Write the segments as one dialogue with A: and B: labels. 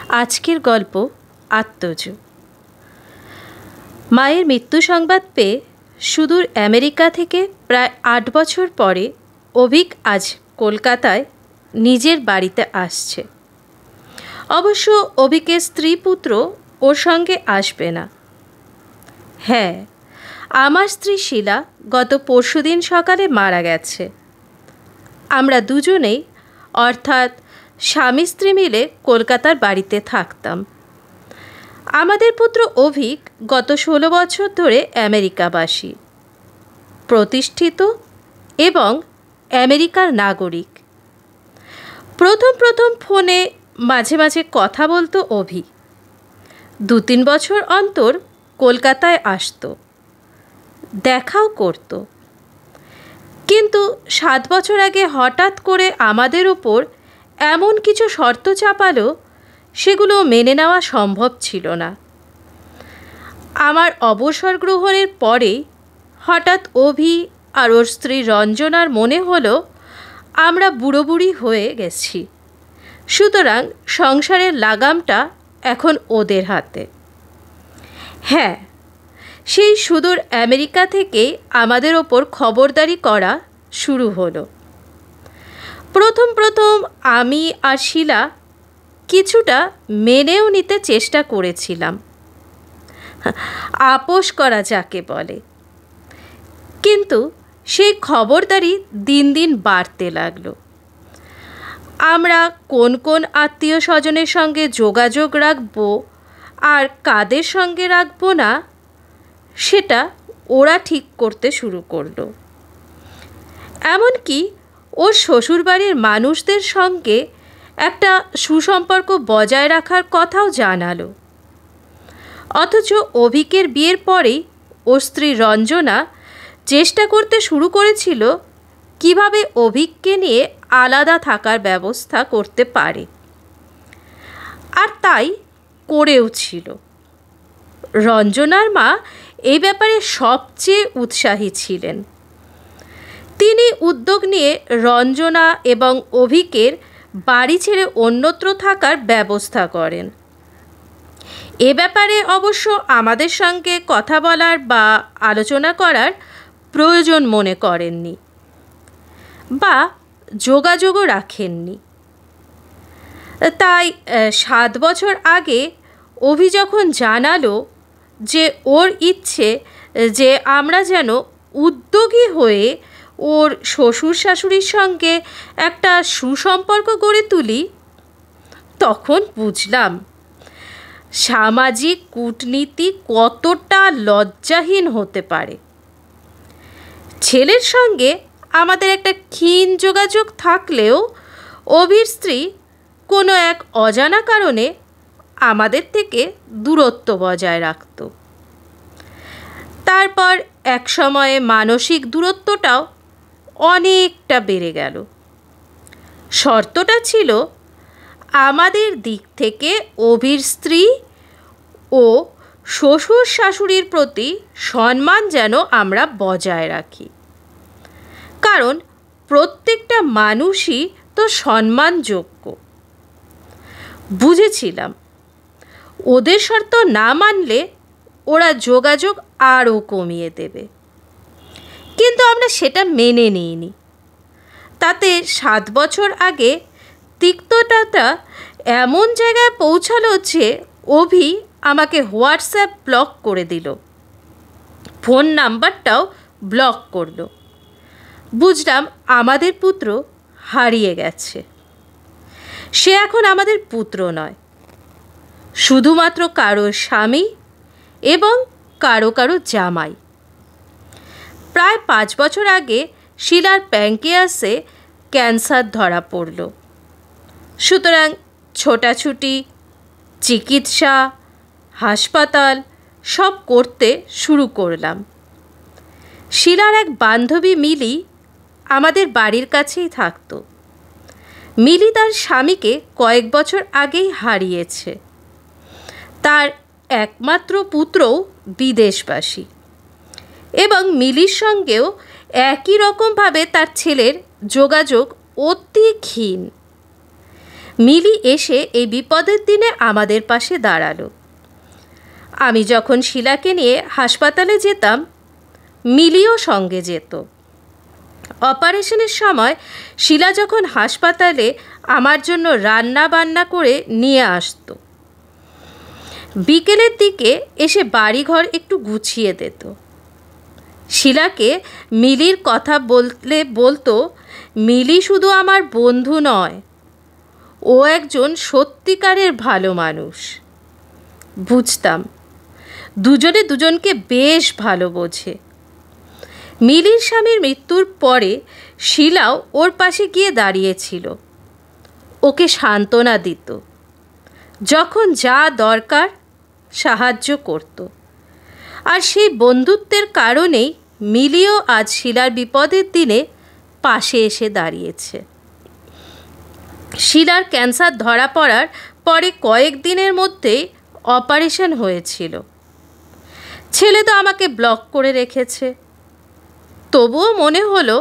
A: আজকের গল্প আত্মজ। মায়ের মৃত্যু সংবাদ পেয়ে সুদূর আমেরিকা থেকে প্রায় ৮ বছর পরে অভিক আজ কলকাতায় নিজের বাড়িতে আসছে। অবশ্য অভিকের স্ত্রী পুত্র ওর সঙ্গে আসবে না। হ্যাঁ, আমার স্ত্রী শীলা গত পরশুদিন সকালে মারা গেছে। আমরা দুজনেই অর্থাৎ স্বামী স্ত্রী মিলে কলকাতার বাড়িতে থাকতাম। আমাদের পুত্র অভিক গত ১৬ বছর ধরে আমেরিকাবাসী, প্রতিষ্ঠিত এবং আমেরিকার নাগরিক। প্রথম ফোনে মাঝে মাঝে কথা বলতো অভি। ২-৩ বছর অন্তর কলকাতায় আসতো, দেখাও করত। কিন্তু ৭ বছর আগে হঠাৎ করে আমাদের ওপর এমন কিছু শর্ত চাপালো, সেগুলো মেনে নেওয়া সম্ভব ছিল না। আমার অবসর গ্রহণের পরেই হঠাৎ অভি আর ওর স্ত্রী রঞ্জনার মনে হলো আমরা বুড়ো বুড়ি হয়ে গেছি, সুতরাং সংসারের লাগামটা এখন ওদের হাতে। হ্যাঁ, সেই সুদূর আমেরিকা থেকেই আমাদের ওপর খবরদারি করা শুরু হলো। প্রথম আমি আর শীলা কিছুটা মেনেও নিতে চেষ্টা করেছিলাম, আপোষ করা যাকে বলে। কিন্তু সেই খবরদারি দিন দিন বাড়তে লাগলো। আমরা কোন আত্মীয় স্বজনের সঙ্গে যোগাযোগ রাখবো আর কাদের সঙ্গে রাখবো না, সেটা ওরা ঠিক করতে শুরু করলো। এমনকি ওর শ্বশুরবাড়ির মানুষদের সঙ্গে একটা সুসম্পর্ক বজায় রাখার কথাও জানালো। অথচ অভিকের বিয়ের পরেই ওর স্ত্রী রঞ্জনা চেষ্টা করতে শুরু করেছিল কিভাবে অভিককে নিয়ে আলাদা থাকার ব্যবস্থা করতে পারে, আর তাই করেও ছিল। রঞ্জনার মা এই ব্যাপারে সবচেয়ে উৎসাহী ছিলেন। তিনি উদ্যোগ নিয়ে রঞ্জনা এবং অভিকের বাড়ি ছেড়ে অন্যত্র থাকার ব্যবস্থা করেন। এ ব্যাপারে অবশ্য আমাদের সঙ্গে কথা বলার বা আলোচনা করার প্রয়োজন মনে করেননি বা যোগাযোগও রাখেননি। তাই ৭ বছর আগে অভি যখন জানালো যে ওর ইচ্ছে যে আমরা যেন উদ্যোগী হয়ে ওর শ্বশুর শাশুড়ির সঙ্গে একটা সুসম্পর্ক গড়ে তুলি, তখন বুঝলাম সামাজিক কূটনীতি কতটা লজ্জাহীন হতে পারে। ছেলের সঙ্গে আমাদের একটা ক্ষীণ যোগাযোগ থাকলেও অভির স্ত্রী কোনো এক অজানা কারণে আমাদের থেকে দূরত্ব বজায় রাখত। তারপর এক সময়ে মানসিক দূরত্বটাও অনেকটা বেড়ে গেল। শর্তটা ছিল আমাদের দিক থেকে অভির স্ত্রী ও শ্বশুর শাশুড়ির প্রতি সম্মান যেন আমরা বজায় রাখি, কারণ প্রত্যেকটা মানুষই তো সম্মানযোগ্য। বুঝেছিলাম ওদের শর্ত না মানলে ওরা যোগাযোগ আরও কমিয়ে দেবে, কিন্তু আমরা সেটা মেনে নিইনি। তাতে ৭ বছর আগে তিক্ততাটা এমন জায়গায় পৌঁছালো যে অভি আমাকে হোয়াটসঅ্যাপ ব্লক করে দিল, ফোন নাম্বারটাও ব্লক করলো। বুঝলাম আমাদের পুত্র হারিয়ে গেছে। সে এখন আমাদের পুত্র নয়, শুধুমাত্র কারো স্বামী এবং কারো জামাই। প্রায় ৫ বছর আগে শীলার প্যাঙ্কিয়াসে ক্যান্সার ধরা পড়ল। সুতরাং ছোটাছুটি, চিকিৎসা, হাসপাতাল সব করতে শুরু করলাম। শীলার এক বান্ধবী মিলি আমাদের বাড়ির কাছেই থাকত। মিলি তার স্বামীকে কয়েক বছর আগেই হারিয়েছে। তার একমাত্র পুত্রও বিদেশবাসী এবং মিলির সঙ্গেও একই রকমভাবে তার ছেলের যোগাযোগ অতি ক্ষীণ। মিলি এসে এই বিপদের দিনে আমাদের পাশে দাঁড়ালো। আমি যখন শিলাকে নিয়ে হাসপাতালে যেতাম, মিলিও সঙ্গে যেত। অপারেশনের সময় শিলা যখন হাসপাতালে আমার জন্য রান্না বান্না করে নিয়ে আসতো, বিকেলের দিকে এসে বাড়িঘর একটু গুছিয়ে দিত। শিলাকে মিলির কথা বলতো, মিলি শুধু আমার বন্ধু নয়, ও একজন সত্যিকারের ভালো মানুষ। বুঝতাম দুজনে দুজনকে বেশ ভালো বোঝে। মিলির স্বামীর মৃত্যুর পরে শিলাও ওর পাশে গিয়ে দাঁড়িয়েছিল, ওকে সান্ত্বনা দিত, যখন যা দরকার সাহায্য করত। আর সেই বন্ধুত্বের কারণেই মিলিও আজ শিলার বিপদের দিনে পাশে এসে দাঁড়িয়েছে। শিলার ক্যান্সার ধরা পড়ার পরে কয়েকদিনের মধ্যেই অপারেশন হয়েছিল। ছেলে তো আমাকে ব্লক করে রেখেছে, তবুও মনে হলো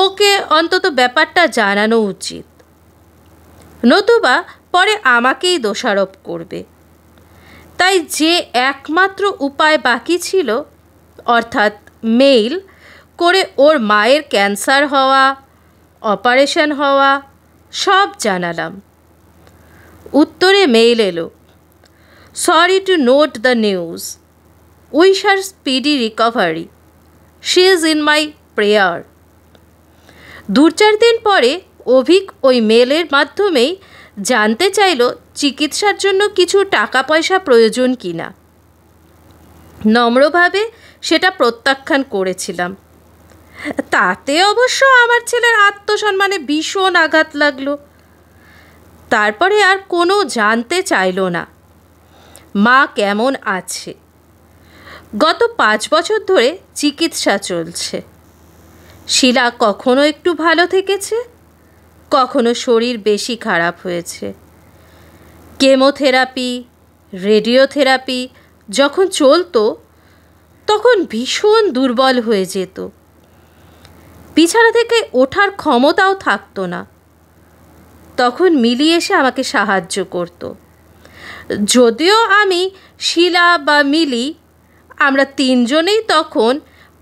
A: ওকে অন্তত ব্যাপারটা জানানো উচিত, নতুবা পরে আমাকেই দোষারোপ করবে। তাই যে একমাত্র উপায় বাকি ছিল, অর্থাৎ মেইল করে ওর মায়ের ক্যান্সার হওয়া, অপারেশন হওয়া সব জানালাম। উত্তরে মেইল এলো, sorry to note the news, wish her speedy recovery, she is in my prayer. 2-4 দিন পরে অভিক ওই মেলের মাধ্যমেই জানতে চাইল চিকিৎসার জন্য কিছু টাকা পয়সা প্রয়োজন কিনা। নম্রভাবে সেটা প্রত্যাখ্যান করেছিলাম। তাতে অবশ্য আমার ছেলের আত্মসম্মানে ভীষণ আঘাত লাগলো। তারপরে আর কোনো জানতে চাইল না মা কেমন আছে। গত 5 বছর ধরে চিকিৎসা চলছে। শিলা কখনো একটু ভালো থেকেছে, কখনো শরীর বেশি খারাপ হয়েছে। কেমোথেরাপি, রেডিওথেরাপি যখন চলতো তখন ভীষণ দুর্বল হয়ে যেত, বিছানা থেকে ওঠার ক্ষমতাও থাকতো না। তখন মিলি এসে আমাকে সাহায্য করত। যদিও আমি, শিলা বা মিলি, আমরা 3 জনেই তখন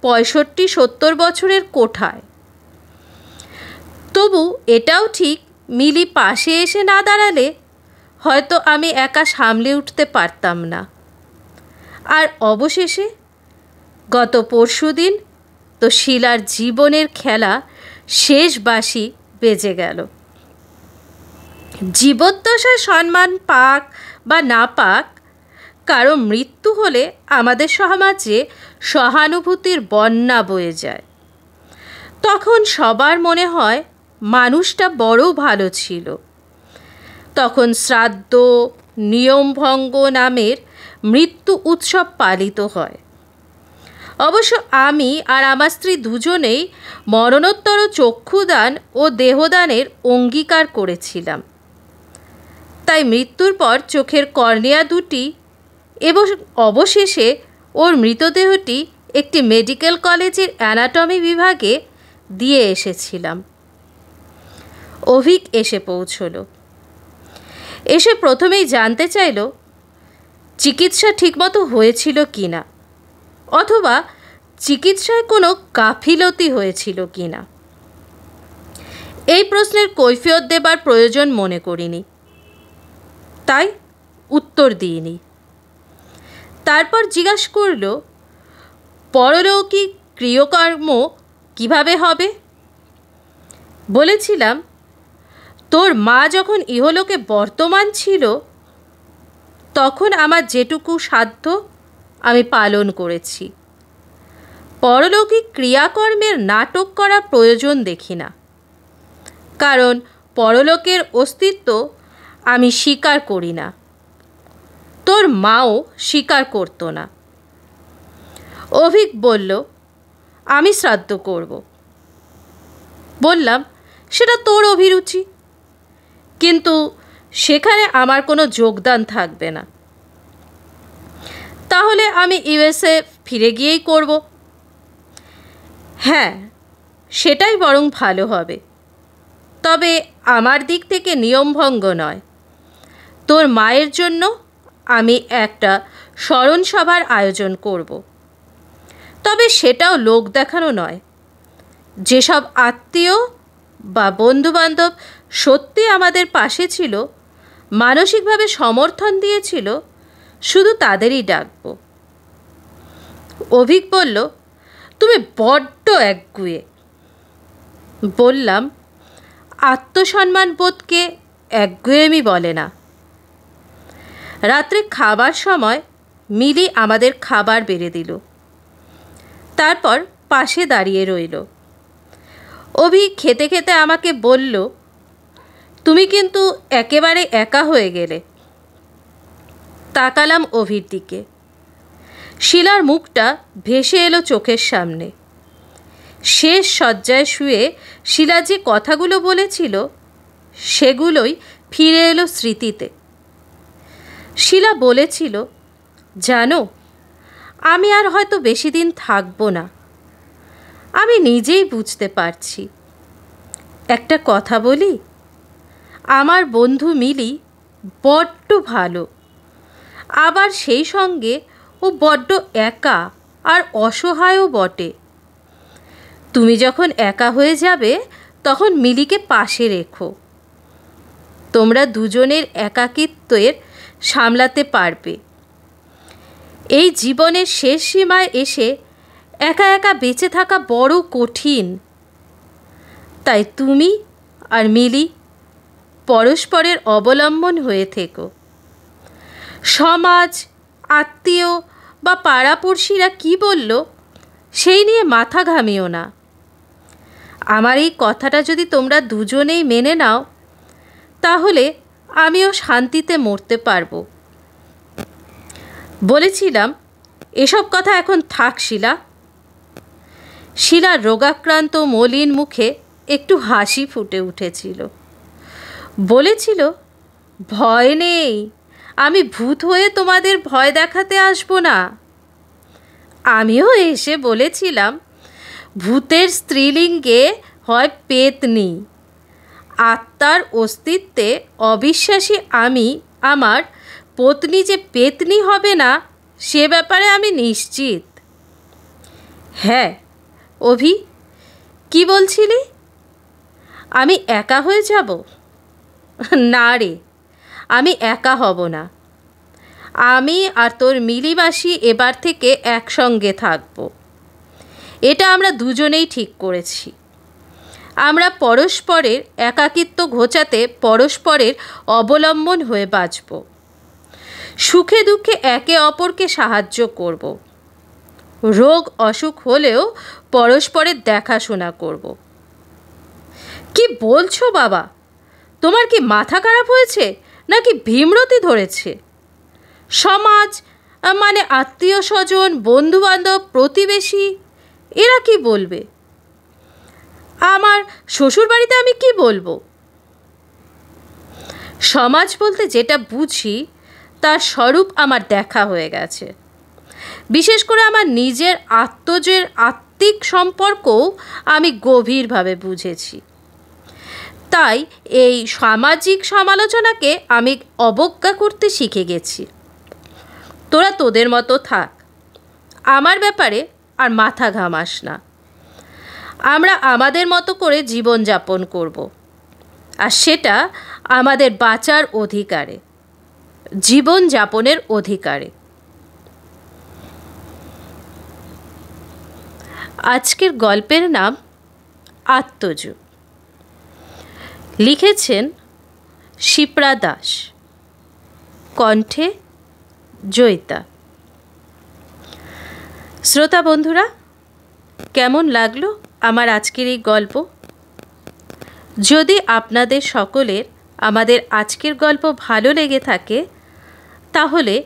A: 65-70 বছরের কোঠায়। তবু এটাও ঠিক, মিলি পাশে এসে না দাঁড়ালে হয়তো আমি একা সামলে উঠতে পারতাম না। আর অবশেষে গত পরশুদিন তো শিলার জীবনের খেলা শেষ বাঁশি বেজে গেল। জীবদ্দশায় সম্মান পাক বা না পাক, কারো মৃত্যু হলে আমাদের সমাজে সহানুভূতির বন্যা বয়ে যায়। তখন সবার মনে হয় মানুষটা বড় ভালো ছিল। তখন শ্রাদ্ধ, নিয়মভঙ্গ নামের মৃত্যু উৎসব পালিত হয়। অবশ্য আমি আর আমার স্ত্রী দুজনেই মরণোত্তর চক্ষুদান ও দেহদানের অঙ্গীকার করেছিলাম। তাই মৃত্যুর পর চোখের কর্নিয়া দুটি এবং অবশেষে ওর মৃতদেহটি একটি মেডিকেল কলেজের অ্যানাটমি বিভাগে দিয়ে এসেছিলাম। অভিক এসে পৌঁছল। এসে প্রথমেই জানতে চাইল চিকিৎসা ঠিকমতো হয়েছিল কি না, অথবা চিকিৎসায় কোনো গাফিলতি হয়েছিল কি না। এই প্রশ্নের কৈফিয়ত দেবার প্রয়োজন মনে করিনি, তাই উত্তর দিইনি। তারপর জিজ্ঞাসা করল, পরলৌকিক ক্রিয়কর্ম কিভাবে হবে? বলেছিলাম, তোর মা যখন ইহলোকে বর্তমান ছিল তখন আমার যেটুকু সাধ্য আমি পালন করেছি। পরলৌকিক ক্রিয়াকর্মের নাটক করা প্রয়োজন দেখি না, কারণ পরলোকের অস্তিত্ব আমি স্বীকার করি না, তোর মাও স্বীকার করতো না। অভিক বলল, আমি শ্রাদ্ধ করব। বললাম, সেটা তোর অভিরুচি, কিন্তু সেখানে আমার কোনো যোগদান থাকবে না। তাহলে আমি ইউএসএ ফিরে গিয়েই করব। হ্যাঁ, সেটাই বরং ভালো হবে। তবে আমার দিক থেকে নিয়মভঙ্গ নয়। তোর মায়ের জন্য আমি একটা স্মরণসভার আয়োজন করব। তবে সেটাও লোক দেখানো নয়। যেসব আত্মীয় বা বন্ধুবান্ধব সত্যি আমাদের পাশে ছিল, মানসিকভাবে সমর্থন দিয়েছিল, শুধু তাদেরই ডাকব। অভিক বলল, তুমি বড্ড একগুঁয়ে। বললাম, আত্মসম্মান বোধকে একগুঁয়েমি বলে না। রাত্রে খাবার সময় মিলি আমাদের খাবার বেড়ে দিল। তারপর পাশে দাঁড়িয়ে রইল। অভি খেতে খেতে আমাকে বলল, তুমি কিন্তু একেবারে একা হয়ে গেলে। তাকালাম অভির দিকে। শিলার মুখটা ভেসে এলো চোখের সামনে। শেষ শয্যায় শুয়ে শিলা যে কথাগুলো বলেছিল সেগুলোই ফিরে এলো স্মৃতিতে। শিলা বলেছিল, জানো, আমি আর হয়তো বেশি দিন থাকবো না। আমি নিজেই বুঝতে পারছি। একটা কথা বলি, আমার বন্ধু মিলি বড্ড ভালো, আবার সেই সঙ্গে ও বড্ড একা আর অসহায়ও বটে। তুমি যখন একা হয়ে যাবে তখন মিলিকে পাশে রেখো। তোমরা দুজনের একাকিত্বের সামলাতে পারবে। এই জীবনের শেষ সীমায় এসে একা একা বেঁচে থাকা বড় কঠিন। তাই তুমি আর মিলি পরস্পরের অবলম্বন হয়ে থেকো। সমাজ, আত্মীয় বা পাড়াপড়শিরা কি বলল সেই নিয়ে মাথা ঘামিও না। আমার এই কথাটা যদি তোমরা দুজনেই মেনে নাও, তাহলে আমিও শান্তিতে মরতে পারবো। বলেছিলাম, এসব কথা এখন থাক শিলা। শিলার রোগাক্রান্ত মলিন মুখে একটু হাসি ফুটে উঠেছিল। বলেছিল, ভয় নেই, আমি ভূত হয়ে তোমাদের ভয় দেখাতে আসবো না। আমিও এসে বলেছিলাম, ভূতের স্ত্রীলিঙ্গে হয় পেতনি। আত্মার অস্তিত্বে অবিশ্বাসী আমি আমার পত্নী যে পেতনি হবে না সে ব্যাপারে আমি নিশ্চিত। হ্যাঁ অভি, কি বলছিলি? আমি একা হয়ে যাব? না রে, আমি একা হব না। আমি আর তোর মিলিবাসী এবার থেকে একসঙ্গে থাকব। এটা আমরা দুজনেই ঠিক করেছি। আমরা পরস্পরের একাকিত্ব ঘোচাতে পরস্পরের অবলম্বন হয়ে বাঁচব। সুখে দুঃখে একে অপরকে সাহায্য করব। রোগ অসুখ হলেও পরস্পরের দেখাশোনা করব। কি বলছো বাবা? তোমার কি মাথা খারাপ হয়েছে নাকি ভীমরতি ধরেছে? সমাজ মানে আত্মীয় স্বজন, বন্ধুবান্ধব, প্রতিবেশী, এরা কি বলবে? আমার শ্বশুরবাড়িতে আমি কি বলবো? সমাজ বলতে যেটা বুঝি তার স্বরূপ আমার দেখা হয়ে গেছে। বিশেষ করে আমার নিজের আত্মজের আত্মিক সম্পর্কও আমি গভীরভাবে বুঝেছি। তাই এই সামাজিক সমালোচনাকে আমি অবজ্ঞা করতে শিখে গেছি। তোরা তোদের মতো থাক, আমার ব্যাপারে আর মাথা ঘামাস না। আমরা আমাদের মতো করে জীবনযাপন করব, আর সেটা আমাদের বাঁচার অধিকারে, জীবনযাপনের অধিকারে। আজকের গল্পের নাম আত্মযুগ। লিখেছেন শিপ্রা দাস, কণ্ঠে জয়িতা। শ্রোতা বন্ধুরা, কেমন লাগলো আমার আজকের এই গল্প? যদি আপনাদের সকলের আমাদের আজকের গল্প ভালো লেগে থাকে তাহলে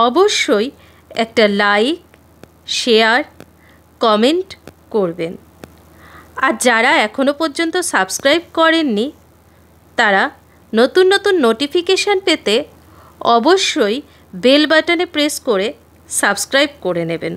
A: অবশ্যই একটা লাইক, শেয়ার, কমেন্ট করবেন। আর যারা এখনও পর্যন্ত সাবস্ক্রাইব করেননি তারা নতুন নতুন নোটিফিকেশান পেতে অবশ্যই বেল বাটনে প্রেস করে সাবস্ক্রাইব করে নেবেন।